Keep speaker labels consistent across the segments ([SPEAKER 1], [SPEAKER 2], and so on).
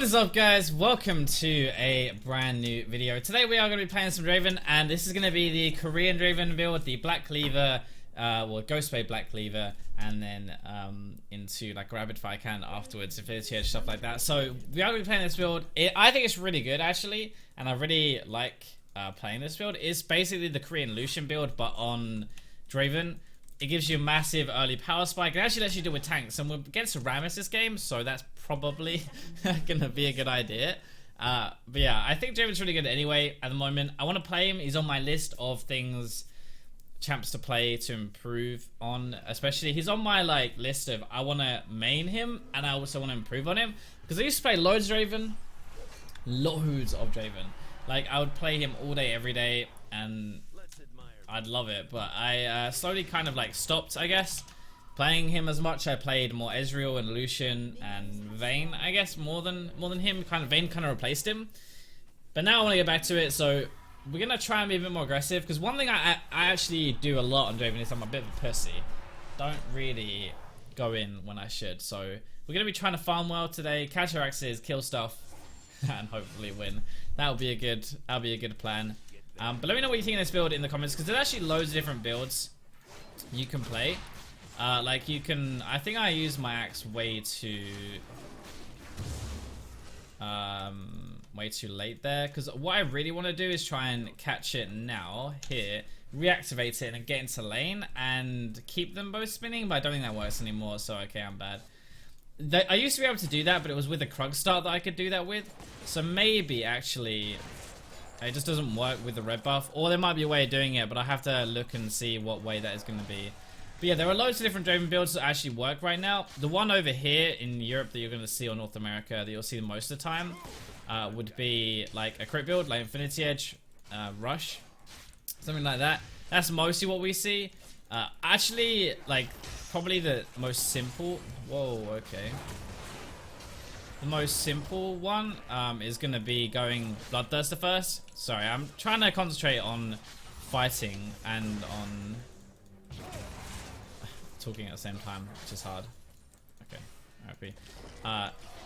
[SPEAKER 1] What is up, guys? Welcome to a brand new video. Today we are going to be playing some Draven, and this is going to be the Korean Draven build, the Black Cleaver, well, Ghostwave Black Cleaver, and then into like Rapid Fire Cannon afterwards, Infinity Edge, stuff like that. So we are going to be playing this build. I think it's really good, actually, and I really like playing this build. It's basically the Korean Lucian build, but on Draven. It gives you a massive early power spike. It actually lets you deal with tanks, and we're against Rammus this game, so that's probably gonna be a good idea. But yeah, I think Draven's really good anyway at the moment. I want to play him. He's on my list of things, champs to play to improve on. Especially, he's on my like list of I want to main him, and I also want to improve on him because I used to play loads of Draven, Like I would play him all day, every day, and I'd love it, but I slowly kind of like stopped, I guess, playing him as much. I played more Ezreal and Lucian and Vayne, I guess, more than him. Vayne kind of replaced him, but now I want to get back to it. So we're gonna try and be a bit more aggressive, because one thing I actually do a lot on Draven is I'm a bit of a pussy. Don't really go in when I should. So we're gonna be trying to farm well today, catch our axes, kill stuff, and hopefully win. That'll be a good plan. But let me know what you think of this build in the comments, because there's actually loads of different builds you can play. Like you can, I think I use my axe way too late there, because what I really want to do is try and catch it now here, reactivate it, and get into lane and keep them both spinning. But I don't think that works anymore, so okay, I'm bad. I used to be able to do that, but it was with the Krug start that I could do that with. So maybe actually it just doesn't work with the red buff, or there might be a way of doing it, but I have to look and see what way that is going to be. But yeah, there are loads of different Draven builds that actually work right now. The one over here in Europe that you're going to see, or North America that you'll see most of the time, would be like a crit build, like Infinity Edge, Rush, something like that. That's mostly what we see. Actually, like probably the most simple. Whoa, okay. The most simple one is going to be going Bloodthirster first. Sorry, I'm trying to concentrate on fighting and on talking at the same time, which is hard. Okay, happy.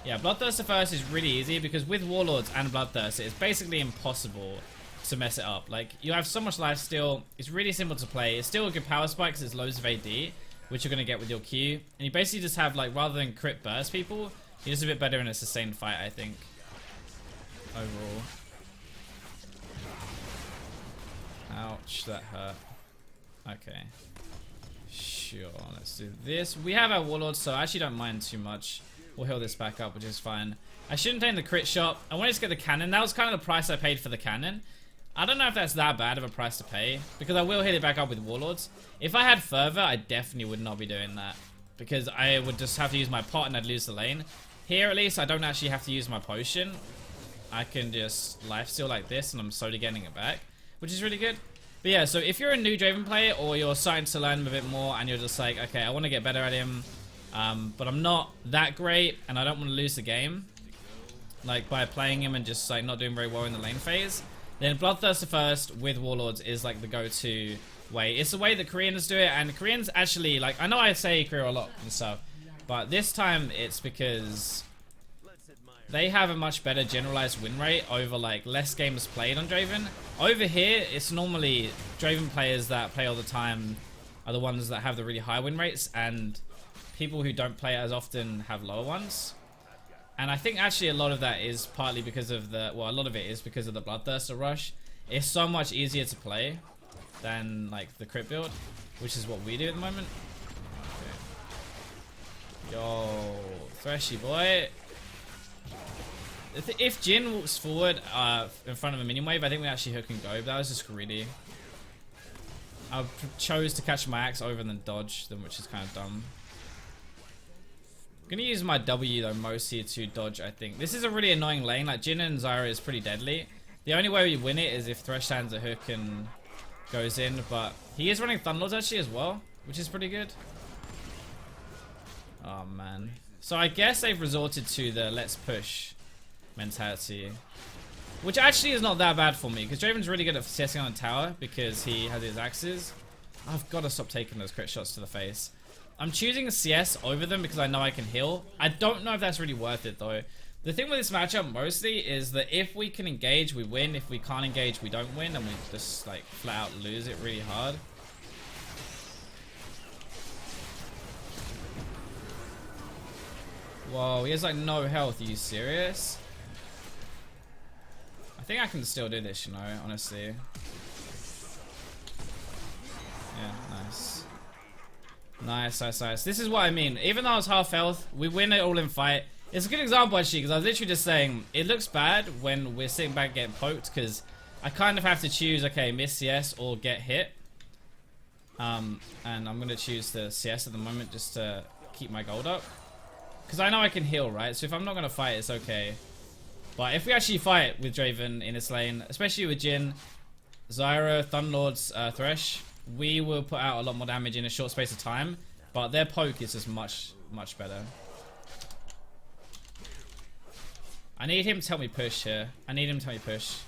[SPEAKER 1] Yeah, Bloodthirster first is really easy, because with Warlords and Bloodthirster, it's basically impossible to mess it up. Like, you have so much life still. It's really simple to play. It's still a good power spike because it's loads of AD, which you're going to get with your Q. And you basically just have, like, rather than crit burst people, you're just a bit better in a sustained fight, I think, overall. Ouch, that hurt. Okay. Sure, let's do this. We have our Warlords, so I actually don't mind too much. We'll heal this back up, which is fine. I shouldn't take the crit shot. I wanted to get the cannon. That was kind of the price I paid for the cannon. I don't know if that's that bad of a price to pay, because I will hit it back up with Warlords. If I had Fervor, I definitely would not be doing that, because I would just have to use my pot and I'd lose the lane. Here, at least, I don't actually have to use my potion. I can just lifesteal like this, and I'm slowly getting it back, which is really good. But yeah, so if you're a new Draven player, or you're starting to learn him a bit more, and you're just like, okay, I want to get better at him, but I'm not that great, and I don't want to lose the game, like by playing him and just like not doing very well in the lane phase, then Bloodthirster first with Warlords is like the go-to way. It's the way that Koreans do it, and Koreans actually, like, I know I say Korea a lot and stuff, but this time it's because they have a much better generalized win rate over like less games played on Draven. Over here, it's normally Draven players that play all the time are the ones that have the really high win rates, and people who don't play as often have lower ones. And I think actually a lot of that is partly because of the, well, a lot of it is because of the Bloodthirster Rush. It's so much easier to play than like the crit build, which is what we do at the moment. Okay. Yo, Threshy boy. If Jin walks forward in front of a minion wave, I think we actually hook and go, but that was just greedy. I chose to catch my axe over and then dodge them, which is kind of dumb. I'm gonna use my W though most here to dodge, I think. This is a really annoying lane. Like, Jin and Zyra is pretty deadly. The only way we win it is if Thresh lands a hook and goes in, but he is running Thunderlords actually as well, which is pretty good. Oh man. So I guess they've resorted to the let's push mentality, which actually is not that bad for me, because Draven's really good at setting on a tower because he has his axes. I've got to stop taking those crit shots to the face. I'm choosing CS over them because I know I can heal. I don't know if that's really worth it though, The thing with this matchup mostly is that if we can engage, we win. If we can't engage, we don't win, and we just like flat out lose it really hard. Whoa, he has like no health. Are you serious? I think I can still do this, you know, honestly. Yeah, nice. Nice, nice, nice. This is what I mean. Even though I was half health, we win it all in fight. It's a good example actually, because I was literally just saying, it looks bad when we're sitting back getting poked, because I kind of have to choose, okay, miss CS or get hit. And I'm going to choose the CS at the moment just to keep my gold up. Because I know I can heal, right? So if I'm not going to fight, it's okay. But if we actually fight with Draven in this lane, especially with Jhin, Zyra, Thunderlord's Thresh, we will put out a lot more damage in a short space of time. But their poke is just much, much better. I need him to help me push here. I need him to help me push.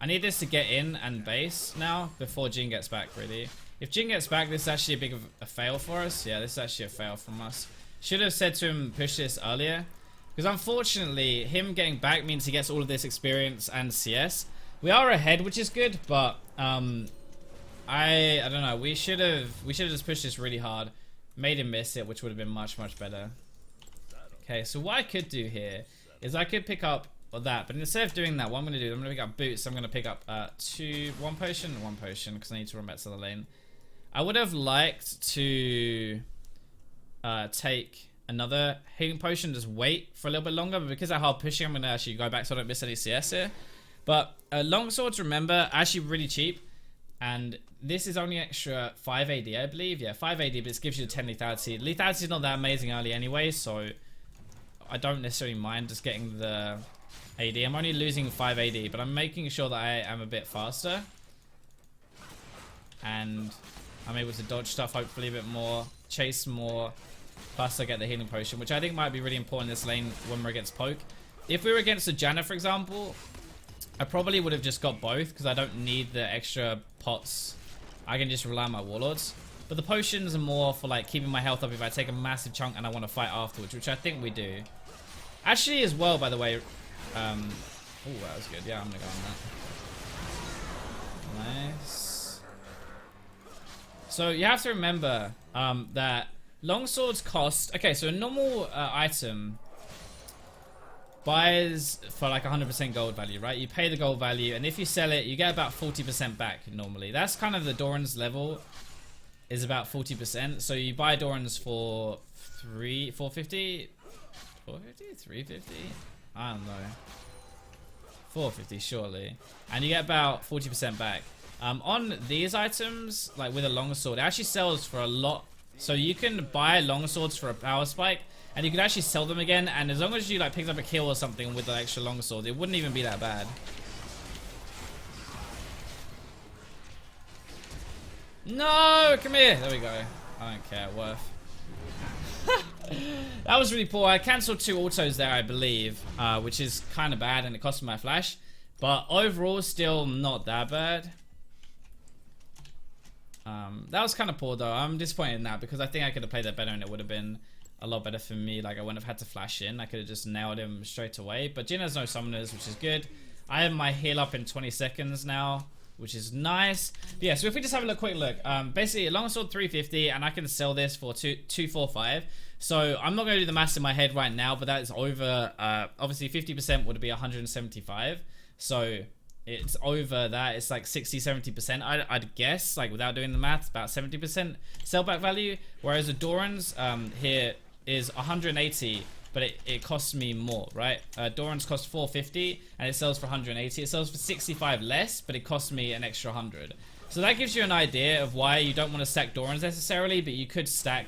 [SPEAKER 1] I need this to get in and base now before Jhin gets back, really. If Jhin gets back, this is actually a big of a fail for us. Yeah, this is actually a fail from us. Should have said to him, push this earlier. Because unfortunately, him getting back means he gets all of this experience and CS. We are ahead, which is good, but I don't know. We should have just pushed this really hard. Made him miss it, which would have been much, much better. Okay, so what I could do here is I could pick up that, but instead of doing that, what I'm going to do, I'm going to pick up boots. I'm going to pick up one potion, because I need to run back to the lane. I would have liked to take another healing potion, just wait for a little bit longer, but because I'm hard pushing, I'm going to actually go back so I don't miss any CS here. But longswords, remember, actually really cheap, and this is only extra 5 AD, I believe. Yeah, 5 AD, but it gives you the 10 lethality. Lethality is not that amazing early anyway, so I don't necessarily mind just getting the AD. I'm only losing 5 AD, but I'm making sure that I am a bit faster. And I'm able to dodge stuff, hopefully a bit more, chase more, plus I get the healing potion, which I think might be really important in this lane when we're against poke. If we were against a Janna, for example, I probably would have just got both, because I don't need the extra pots. I can just rely on my warlords. But the potions are more for like keeping my health up if I take a massive chunk and I want to fight afterwards, which I think we do. Actually, as well, by the way, oh, that was good. Yeah, I'm gonna go on that. Nice. So you have to remember that longswords cost. Okay, so a normal item buys for like 100% gold value, right? You pay the gold value, and if you sell it, you get about 40% back normally. That's kind of the Doran's level, is about 40%. So you buy Doran's for 450. 450? 350? I don't know. 450 surely. And you get about 40% back. On these items, like with a longsword, it actually sells for a lot. So you can buy longswords for a power spike, and you can actually sell them again, and as long as you like picked up a kill or something with the extra longsword, it wouldn't even be that bad. No, come here. There we go. I don't care, worth. That was really poor. I cancelled 2 autos there, I believe, which is kind of bad, and it cost me my flash. But overall, still not that bad. That was kind of poor, though. I'm disappointed in that, because I think I could have played that better, and it would have been a lot better for me. Like, I wouldn't have had to flash in. I could have just nailed him straight away. But Jhin has no summoners, which is good. I have my heal up in 20 seconds now, which is nice. But yeah, so if we just have a quick look, basically a longsword 350, and I can sell this for 245. So I'm not going to do the math in my head right now, but that is over, obviously 50% would be 175. So it's over that. It's like 60-70%, I'd guess, like without doing the math, about 70% sell back value. Whereas the Doran's here is 180, but it costs me more, right? Doran's cost 450 and it sells for 180. It sells for 65 less, but it costs me an extra 100. So that gives you an idea of why you don't want to stack Doran's necessarily, but you could stack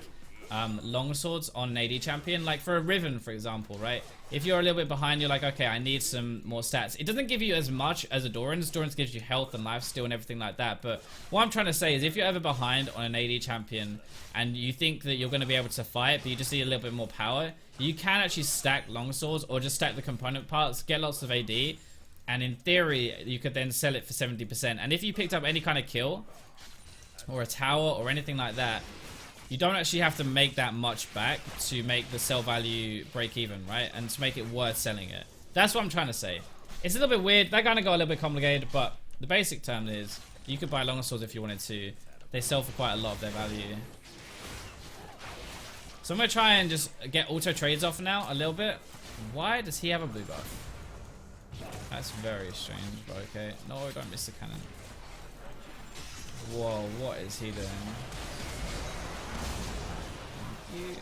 [SPEAKER 1] longswords on an AD champion, like for a Riven, for example, right? If you're a little bit behind, you're like, okay, I need some more stats. It doesn't give you as much as a Doran's. Doran's gives you health and lifesteal and everything like that. But what I'm trying to say is, if you're ever behind on an AD champion and you think that you're going to be able to fight, but you just need a little bit more power, you can actually stack longswords or just stack the component parts, get lots of AD, and in theory, you could then sell it for 70%. And if you picked up any kind of kill or a tower or anything like that, you don't actually have to make that much back to make the sell value break even, right? And to make it worth selling it. That's what I'm trying to say. It's a little bit weird. That kind of got a little bit complicated, but the basic term is you could buy longer swords if you wanted to. They sell for quite a lot of their value. So I'm going to try and just get auto trades off now a little bit. Why does he have a blue buff? That's very strange, but okay. No, don't miss the cannon. Whoa, what is he doing? Thank you.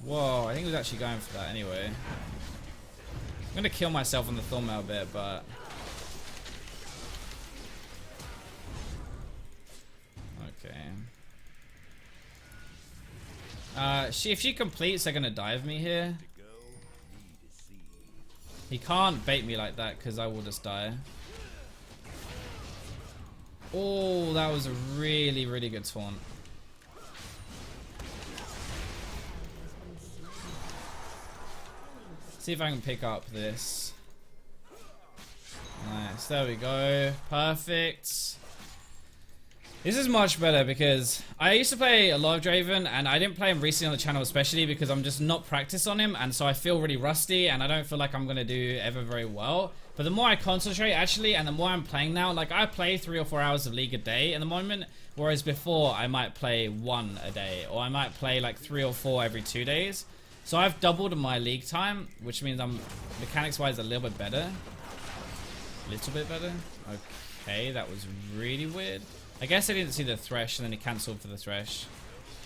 [SPEAKER 1] Whoa, I think he was actually going for that anyway. I'm gonna kill myself on the Thornmail bit, but... okay. If she completes, they're gonna dive me here. He can't bait me like that, because I will just die. Oh, that was a really, really good taunt. See if I can pick up this. Nice, there we go. Perfect. This is much better because I used to play a lot of Draven and I didn't play him recently on the channel, especially because I'm just not practiced on him, and so I feel really rusty and I don't feel like I'm gonna do ever very well. But the more I concentrate actually, and the more I'm playing now, like I play 3 or 4 hours of League a day at the moment, whereas before I might play 1 a day, or I might play like 3 or 4 every 2 days. So I've doubled my league time, which means I'm mechanics wise a little bit better. A little bit better. Okay, that was really weird. I guess I didn't see the Thresh and then he cancelled for the Thresh.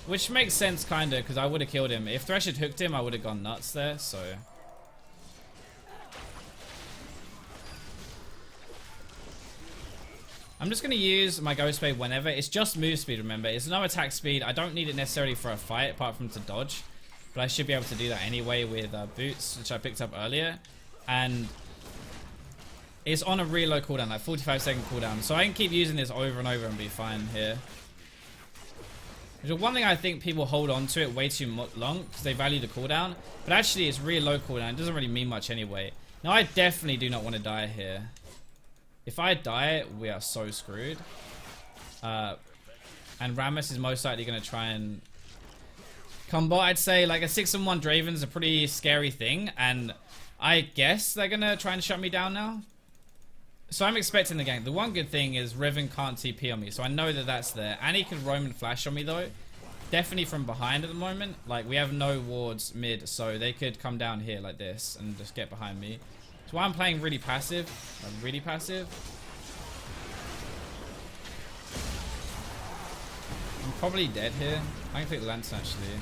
[SPEAKER 1] Which makes sense kinda, because I would have killed him. If Thresh had hooked him, I would have gone nuts there, so... I'm just going to use my Ghost Blade whenever. It's just move speed, remember. It's no attack speed. I don't need it necessarily for a fight, apart from to dodge. But I should be able to do that anyway with boots, which I picked up earlier. And it's on a really low cooldown, like 45-second cooldown. So I can keep using this over and over and be fine here. Which is one thing I think people hold on to it way too long because they value the cooldown. But actually it's really low cooldown. It doesn't really mean much anyway. Now I definitely do not want to die here. If I die, we are so screwed. And Rammus is most likely going to try and combo. I'd say like a 6-1 Draven is a pretty scary thing, and I guess they're gonna try and shut me down now. So I'm expecting the gank. The one good thing is Riven can't TP on me, so I know that that's there. And he can roam and flash on me though. Definitely from behind at the moment. Like we have no wards mid, so they could come down here like this and just get behind me. So I'm playing really passive. I'm really passive. I'm probably dead here. I can click Lance actually.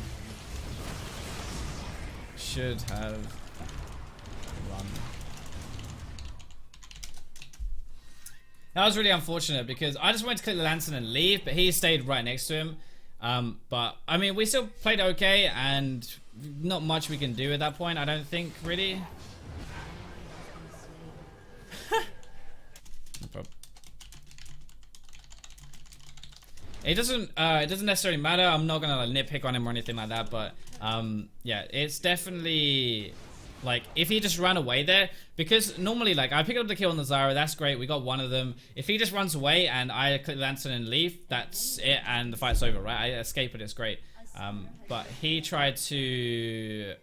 [SPEAKER 1] Should have run. That was really unfortunate because I just wanted to click the Lantern and leave, but he stayed right next to him. But I mean, we still played okay, and not much we can do at that point, I don't think, really. No problem. It doesn't necessarily matter. I'm not gonna like, nitpick on him or anything like that, but yeah, it's definitely like if he just ran away there, because normally like I pick up the kill on the Zyra, that's great, we got one of them. If he just runs away and I click Lantern and leave, that's it and the fight's over, right? I escape it, it's great. But he tried to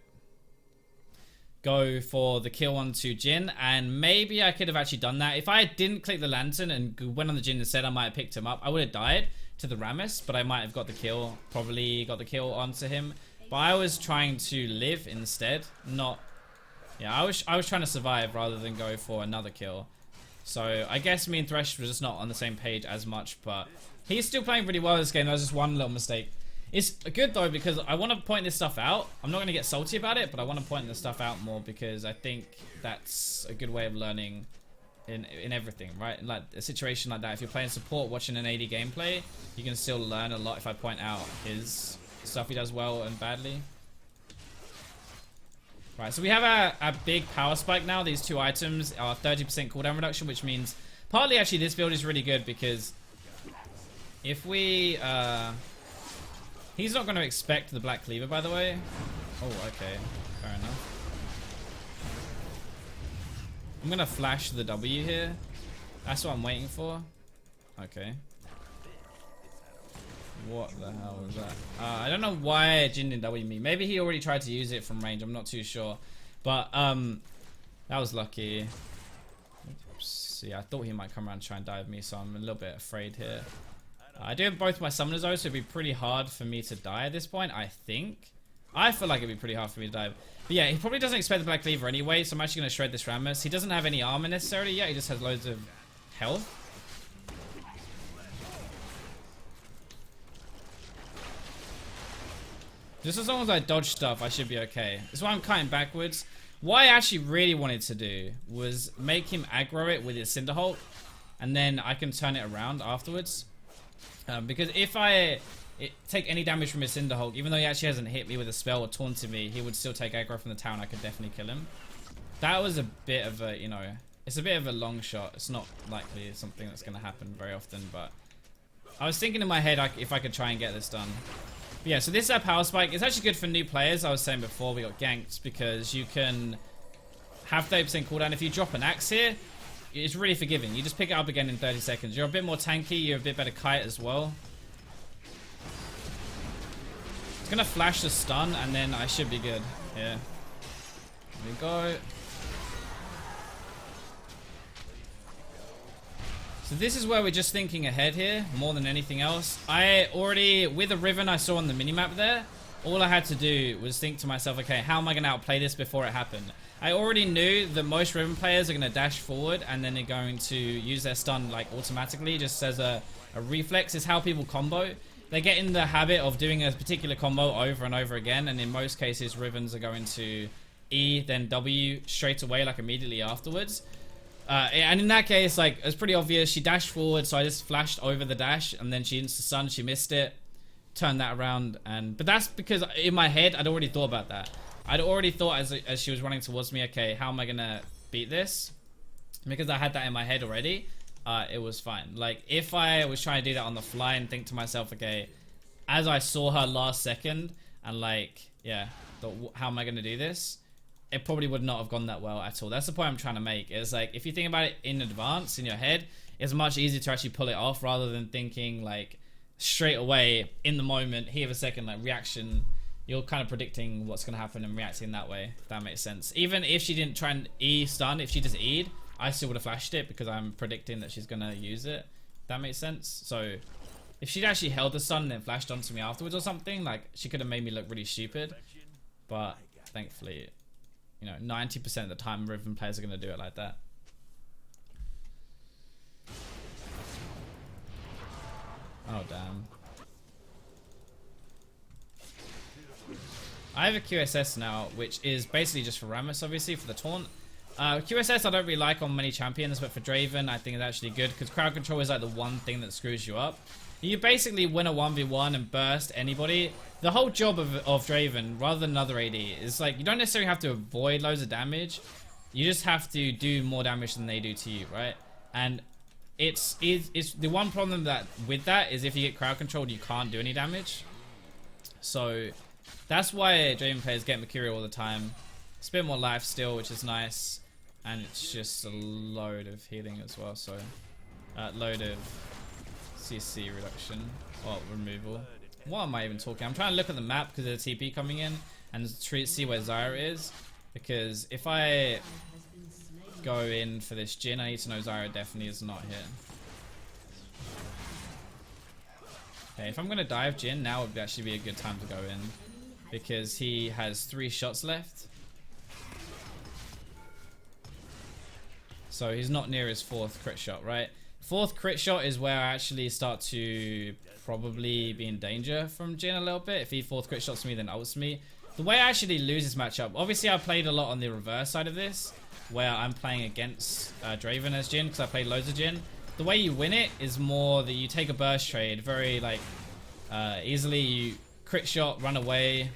[SPEAKER 1] go for the kill onto Jhin, and maybe I could have actually done that. If I didn't click the Lantern and went on the Jhin instead, I might have picked him up. I would have died to the Rammus, but I might have got the kill, probably got the kill onto him. But I was trying to live instead, not... Yeah, I was trying to survive rather than go for another kill. So I guess me and Thresh were just not on the same page as much, but he's still playing pretty well this game. That was just one little mistake. It's good though because I want to point this stuff out. I'm not going to get salty about it, but I want to point this stuff out more because I think that's a good way of learning in everything, right? Like a situation like that, if you're playing support, watching an AD gameplay, you can still learn a lot if I point out his stuff he does well and badly. Right, so we have a big power spike now. These two items are 30% cooldown reduction, which means partly actually this build is really good because if we he's not going to expect the Black Cleaver, by the way. Oh, okay, fair enough. I'm going to flash the W here. That's what I'm waiting for. Okay. What the hell was that? I don't know why Jin didn't W me. Maybe he already tried to use it from range. I'm not too sure. But that was lucky. Oops. Yeah, I thought he might come around and try and dive me, so I'm a little bit afraid here. I do have both my summoners though, so it'd be pretty hard for me to die at this point, I think. I feel like it'd be pretty hard for me to die. But yeah, he probably doesn't expect the Black Cleaver anyway, so I'm actually going to shred this Rammus. He doesn't have any armor necessarily yet, he just has loads of health. Just as long as I dodge stuff, I should be okay. That's why I'm cutting backwards. What I actually really wanted to do was make him aggro it with his Cinderhulk, and then I can turn it around afterwards. Because if I take any damage from his Cinderhulk, even though he actually hasn't hit me with a spell or taunted me, he would still take aggro from the town. I could definitely kill him. That was a bit of a, you know, it's a bit of a long shot. It's not likely something that's going to happen very often, but I was thinking in my head if I could try and get this done. But yeah, so this is our power spike. It's actually good for new players. I was saying before we got ganked because you can have 30% cooldown. If you drop an axe here, it's really forgiving. You just pick it up again in 30 seconds. You're a bit more tanky. You're a bit better kite as well. It's going to flash the stun and then I should be good. Yeah. Here we go. So this is where we're just thinking ahead here, more than anything else. I already, with the Riven I saw on the minimap there, all I had to do was think to myself, okay, how am I going to outplay this before it happened? I already knew that most Riven players are going to dash forward and then they're going to use their stun like automatically, just as a reflex. Is how people combo. They get in the habit of doing a particular combo over and over again, and in most cases Rivens are going to E, then W straight away, like immediately afterwards. And in that case, like, it's pretty obvious. She dashed forward, so I just flashed over the dash, and then she insta-stunned, she missed it, turned that around, but that's because in my head, I'd already thought about that. I'd already thought as she was running towards me, okay, how am I gonna beat this? Because I had that in my head already, it was fine. Like, if I was trying to do that on the fly and think to myself, okay, as I saw her last second, and like, yeah, how am I gonna do this? It probably would not have gone that well at all. That's the point I'm trying to make. Is like, if you think about it in advance in your head, it's much easier to actually pull it off rather than thinking like straight away in the moment, heat of a second, like reaction. You're kind of predicting what's going to happen and reacting that way, if that makes sense. Even if she didn't try and E stun, if she just E'd, I still would have flashed it because I'm predicting that she's going to use it. If that makes sense. So if she'd actually held the stun and then flashed onto me afterwards or something, like, she could have made me look really stupid. But thankfully, you know, 90% of the time Riven players are going to do it like that. Oh, damn. I have a QSS now, which is basically just for Rammus, obviously, for the taunt. QSS I don't really like on many champions, but for Draven I think it's actually good, because crowd control is like the one thing that screws you up. You basically win a 1v1 and burst anybody. The whole job of Draven, rather than another AD, is like, you don't necessarily have to avoid loads of damage. You just have to do more damage than they do to you, right? And it's the one problem that with that is if you get crowd controlled, you can't do any damage. So that's why Draven players get Mercurial all the time. It's a bit more life still, which is nice. And it's just a load of healing as well, so load of CC reduction, or removal. What am I even talking? I'm trying to look at the map because there's a TP coming in and see where Zyra is. Because if I go in for this Jhin, I need to know Zyra definitely is not here. Okay, if I'm going to dive Jhin, now would actually be a good time to go in. Because he has 3 shots left. So he's not near his 4th crit shot, right? 4th crit shot is where I actually start to probably be in danger from Jhin a little bit. If he 4th crit shots me, then ults me. The way I actually lose this matchup, obviously I played a lot on the reverse side of this, where I'm playing against Draven as Jhin, because I played loads of Jhin. The way you win it is more that you take a burst trade very like easily. You crit shot, run away.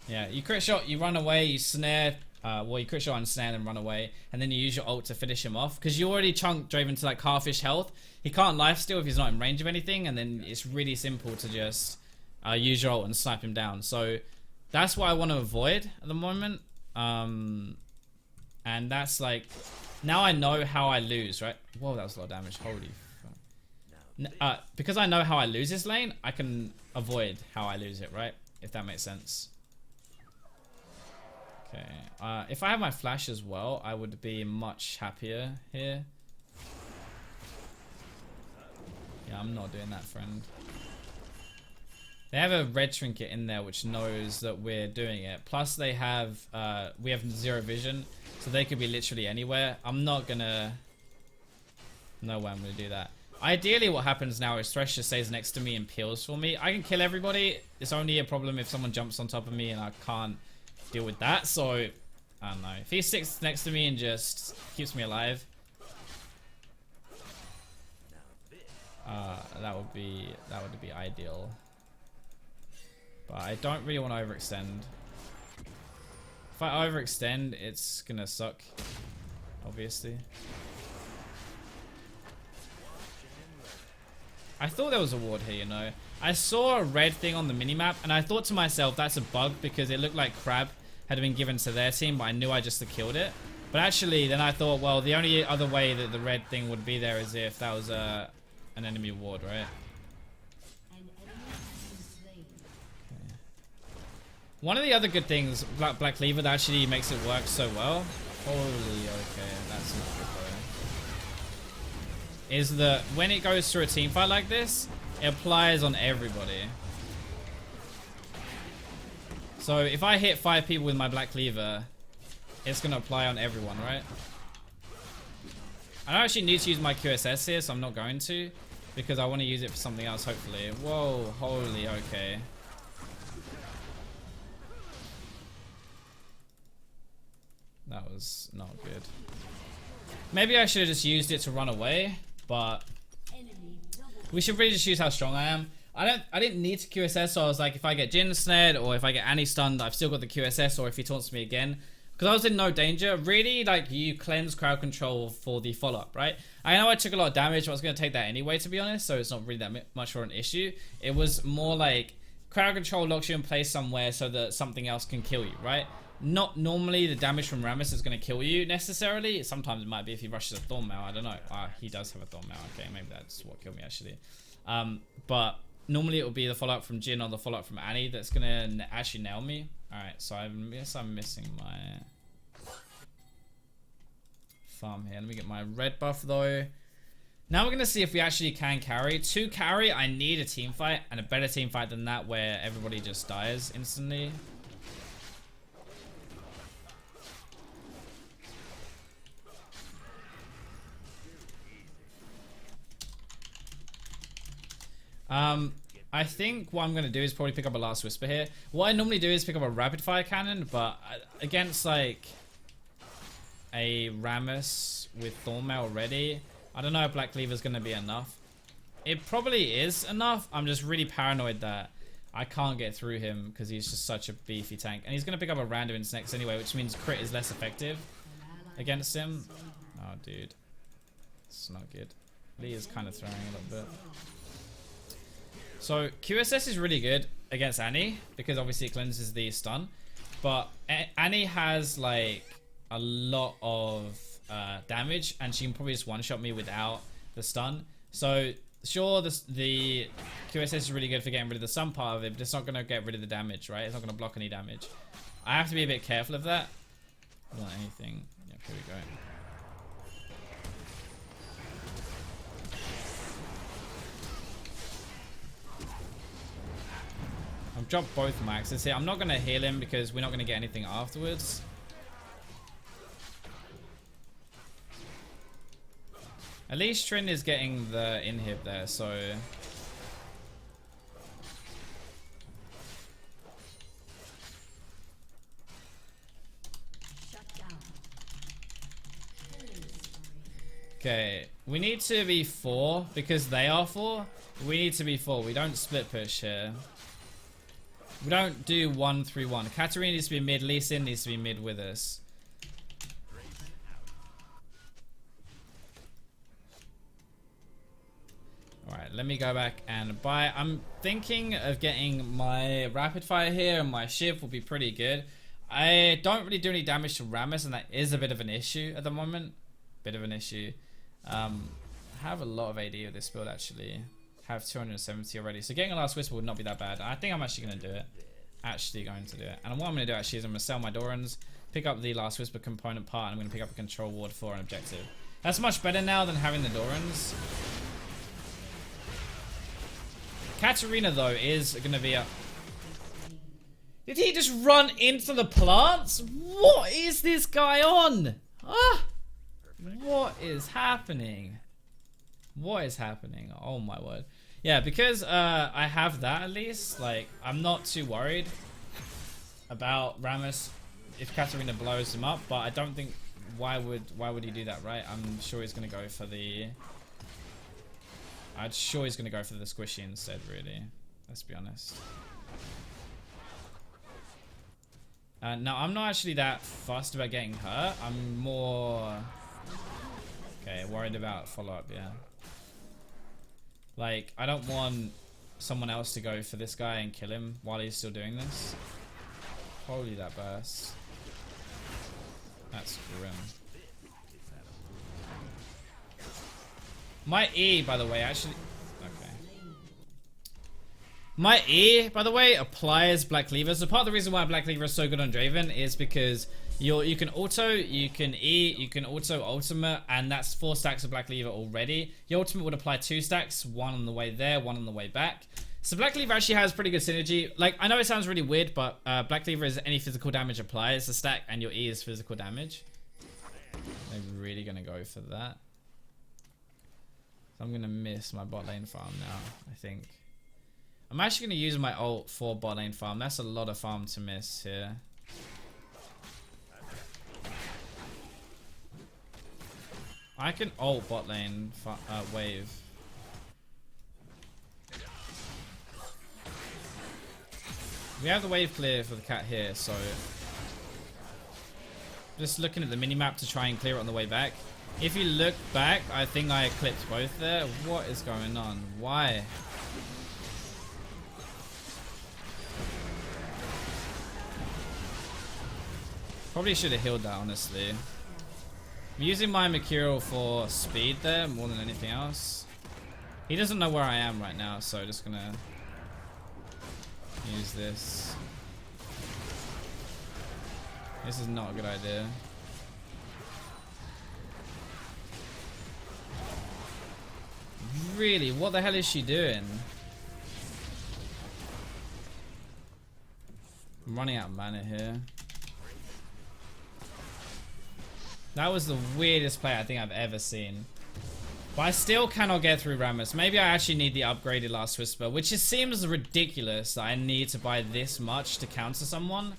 [SPEAKER 1] Yeah, you crit shot, you run away, you snare. Well, you crit shot and snare and run away, and then you use your ult to finish him off, because you already chunked Draven to like half-ish health. He can't lifesteal if he's not in range of anything, and then it's really simple to just use your ult and snipe him down. So that's what I want to avoid at the moment, and that's like now I know how I lose, right? Whoa, that was a lot of damage. Holy fuck. Because I know how I lose this lane, I can avoid how I lose it, right? If that makes sense. Okay. If I have my flash as well, I would be much happier here. Yeah, I'm not doing that, friend. They have a red trinket in there which knows that we're doing it. Plus they have, we have zero vision, so they could be literally anywhere. I'm not gonna, no way I'm gonna do that. Ideally what happens now is Thresh just stays next to me and peels for me. I can kill everybody. It's only a problem if someone jumps on top of me and I can't deal with that. So, I don't know. If he sticks next to me and just keeps me alive, that would be ideal. But I don't really want to overextend. If I overextend, it's gonna suck, obviously. I thought there was a ward here, you know. I saw a red thing on the minimap, and I thought to myself, that's a bug, because it looked like Crab had been given to their team, but I knew I just killed it. But actually, then I thought, well, the only other way that the red thing would be there is if that was an enemy ward, right? One of the other good things, Black Cleaver, that actually makes it work so well. Holy, okay, that's not good though. Is that when it goes through a team fight like this, it applies on everybody. So if I hit 5 people with my Black Cleaver, it's gonna apply on everyone, right? I don't actually need to use my QSS here, so I'm not going to, because I want to use it for something else, hopefully. Whoa, holy, okay. That was not good. Maybe I should have just used it to run away, but we should really just use how strong I am. I didn't need to QSS, so I was like, if I get Jhin snared or if I get Annie stunned, I've still got the QSS, or if he taunts me again. Because I was in no danger. Really, like, you cleanse crowd control for the follow-up, right? I know I took a lot of damage, but I was going to take that anyway, to be honest, so it's not really that much of an issue. It was more like, crowd control locks you in place somewhere so that something else can kill you, right? Not normally the damage from Rammus is going to kill you necessarily. Sometimes it might be if he rushes a Thornmail. I don't know. He does have a Thornmail. Okay, maybe that's what killed me actually. But normally it will be the follow-up from Jhin or the follow-up from Annie that's going to actually nail me. Alright, so I guess I'm missing my farm here. Let me get my red buff though. Now we're going to see if we actually can carry. To carry, I need a team fight, and a better team fight than that where everybody just dies instantly. I think what I'm going to do is probably pick up a Last Whisper here. What I normally do is pick up a Rapid Fire Cannon, but against like a Rammus with Thornmail already, I don't know if Black Cleaver is going to be enough. It probably is enough. I'm just really paranoid that I can't get through him because he's just such a beefy tank. And he's going to pick up a random next anyway, which means crit is less effective against him. Oh, dude. It's not good. Lee is kind of throwing a little bit. So QSS is really good against Annie because obviously it cleanses the stun, but Annie has like a lot of damage and she can probably just one-shot me without the stun. So sure, the QSS is really good for getting rid of the stun part of it, but it's not going to get rid of the damage, right? It's not going to block any damage. I have to be a bit careful of that. Not anything. Yep, here we go. I've dropped both maxes here. I'm not going to heal him because we're not going to get anything afterwards. At least Trin is getting the inhib there, so... Okay, we need to be 4 because they are 4. We need to be 4. We don't split push here. We don't do 1-3-1. Katarina needs to be mid. Lee Sin needs to be mid with us. Alright, let me go back and buy. I'm thinking of getting my rapid fire here, and my shiv will be pretty good. I don't really do any damage to Rammus, and that is a bit of an issue at the moment. bit of an issue. I have a lot of AD with this build actually. Have 270 already, so getting a last whisper would not be that bad. I think I'm actually going to do it. Actually going to do it. And what I'm going to do actually is I'm going to sell my Dorans, pick up the last whisper component part, and I'm going to pick up a control ward for an objective. That's much better now than having the Dorans. Katarina though is going to be a... Did he just run into the plants? What is this guy on? Ah! What is happening? What is happening? Oh my word. Yeah, because I have that at least, like, I'm not too worried about Rammus if Katarina blows him up, but I don't think, why would he do that, right? I'm sure he's going to go for the... I'm sure he's going to go for the squishy instead, really. Let's be honest. No, I'm not actually that fussed about getting hurt. I'm more... Okay, worried about follow-up, yeah. Like, I don't want someone else to go for this guy and kill him while he's still doing this. Holy, that burst. That's grim. My E, by the way, actually... Okay. My E, by the way, applies Black Cleaver. So part of the reason why Black Cleaver is so good on Draven is because you can auto, you can E, you can auto ultimate, and that's 4 stacks of Black Cleaver already. Your ultimate would apply 2 stacks, 1 on the way there, 1 on the way back. So Black Cleaver actually has pretty good synergy. Like, I know it sounds really weird, but Black Cleaver is any physical damage applies a stack, and your E is physical damage. They're really gonna go for that. So I'm gonna miss my bot lane farm now, I think. I'm actually gonna use my ult for bot lane farm. That's a lot of farm to miss here. I can ult bot lane wave. We have the wave clear for the cat here, so just looking at the minimap to try and clear it on the way back. If you look back, I think I clipped both there. What is going on? Why? Probably should have healed that, honestly. I'm using my Mercurial for speed there more than anything else. He doesn't know where I am right now, so just gonna use this. This is not a good idea. Really? What the hell is she doing? I'm running out of mana here. That was the weirdest play I think I've ever seen. But I still cannot get through Rammus. Maybe I actually need the upgraded Last Whisper, which just seems ridiculous that I need to buy this much to counter someone.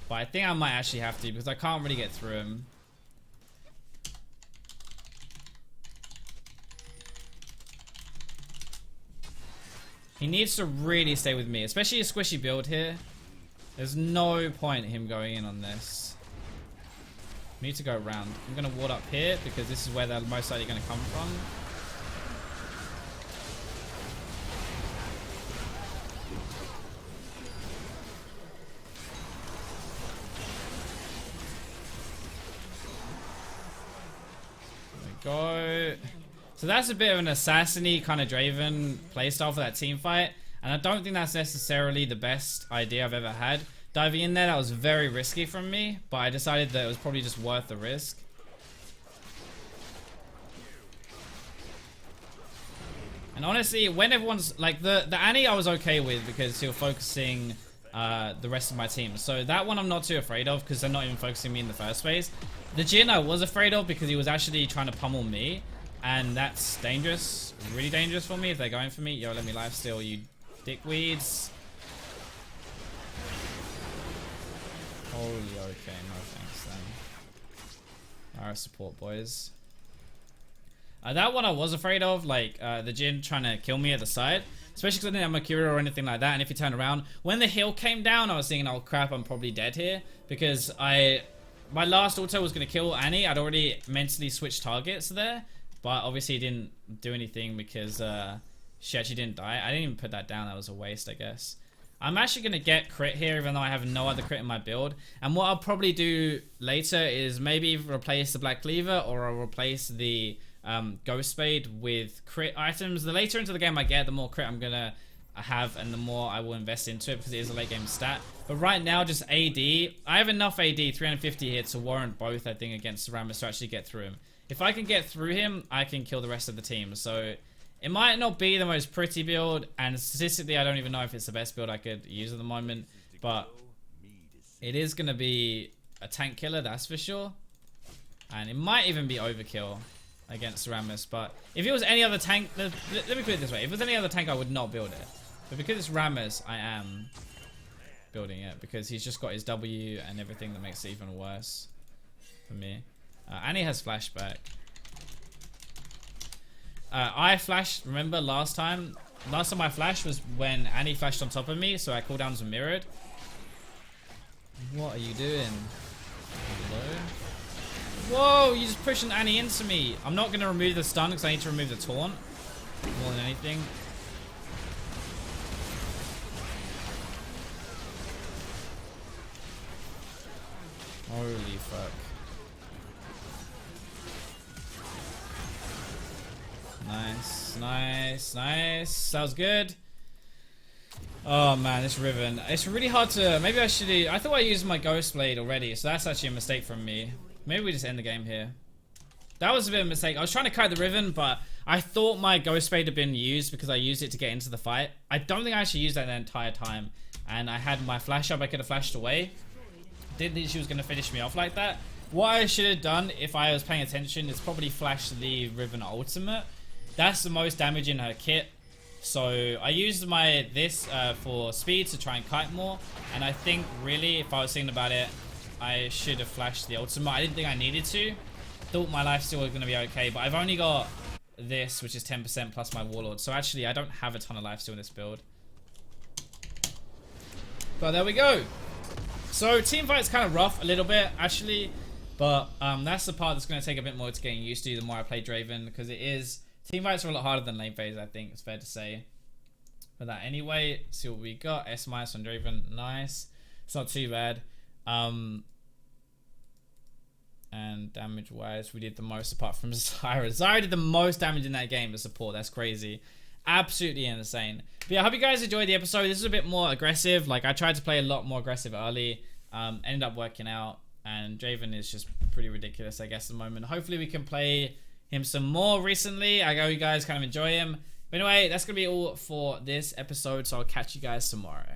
[SPEAKER 1] But I think I might actually have to because I can't really get through him. He needs to really stay with me, especially a squishy build here. There's no point him going in on this. We need to go around. I'm going to ward up here because this is where they're most likely going to come from. There we go. So that's a bit of an assassin-y kind of Draven playstyle for that team fight. And I don't think that's necessarily the best idea I've ever had. Diving in there, that was very risky from me, but I decided that it was probably just worth the risk. And honestly, when everyone's like the Annie I was okay with because you're focusing the rest of my team. So that one I'm not too afraid of because they're not even focusing me in the first place. The Jhin I was afraid of because he was actually trying to pummel me. And that's dangerous, really dangerous for me if they're going for me. Yo, let me lifesteal, you dickweeds. Holy, okay, no thanks then. Alright, support boys. That one I was afraid of, like the Jhin trying to kill me at the side. Especially because I didn't have Mercurial or anything like that. And if you turn around, when the hill came down, I was thinking, oh crap, I'm probably dead here. Because my last auto was going to kill Annie. I'd already mentally switched targets there. But obviously it didn't do anything because she actually didn't die. I didn't even put that down. That was a waste, I guess. I'm actually going to get crit here, even though I have no other crit in my build. And what I'll probably do later is maybe replace the Black Cleaver, or I'll replace the Ghost Spade with crit items. The later into the game I get, the more crit I'm going to have, and the more I will invest into it, because it is a late game stat. But right now, just AD. I have enough AD, 350 hits, to warrant both, I think, against Rammus to actually get through him. If I can get through him, I can kill the rest of the team. So it might not be the most pretty build, and statistically I don't even know if it's the best build I could use at the moment, but it is going to be a tank killer, that's for sure. And it might even be overkill against Rammus, but if it was any other tank, let me put it this way, if it was any other tank I would not build it. But because it's Rammus, I am building it, because he's just got his W and everything that makes it even worse for me. And he has flashback. I flashed, remember last time I flashed was when Annie flashed on top of me, so our cooldowns were mirrored. What are you doing? Hello? Whoa, you just pushing Annie into me. I'm not going to remove the stun because I need to remove the taunt more than anything. Holy fuck. Nice, nice, nice. That was good. Oh man, this Riven. It's really hard to... Maybe I should... I thought I used my Ghost Blade already, so that's actually a mistake from me. Maybe we just end the game here. That was a bit of a mistake. I was trying to kite the Riven, but I thought my Ghost Blade had been used because I used it to get into the fight. I don't think I actually used that the entire time. And I had my flash up, I could have flashed away. Didn't think she was going to finish me off like that. What I should have done, if I was paying attention, is probably flash the Riven ultimate. That's the most damage in her kit. So I used this for speed to try and kite more. And I think really, if I was thinking about it, I should have flashed the ultimate. I didn't think I needed to. Thought my life steal was going to be okay. But I've only got this, which is 10% plus my warlord. So actually, I don't have a ton of life steal in this build. But there we go. So team fight's kind of rough a little bit, actually. But that's the part that's going to take a bit more to getting used to the more I play Draven. Because it is... Team fights are a lot harder than lane phase, I think. It's fair to say. But that anyway, see what we got. S- on Draven. Nice. It's not too bad. And damage wise, we did the most apart from Zyra. Zyra did the most damage in that game as support. That's crazy. Absolutely insane. But yeah, I hope you guys enjoyed the episode. This is a bit more aggressive. Like, I tried to play a lot more aggressive early. Ended up working out. And Draven is just pretty ridiculous, I guess, at the moment. Hopefully we can play him some more recently. I hope you guys kind of enjoy him. But anyway, that's going to be all for this episode. So I'll catch you guys tomorrow.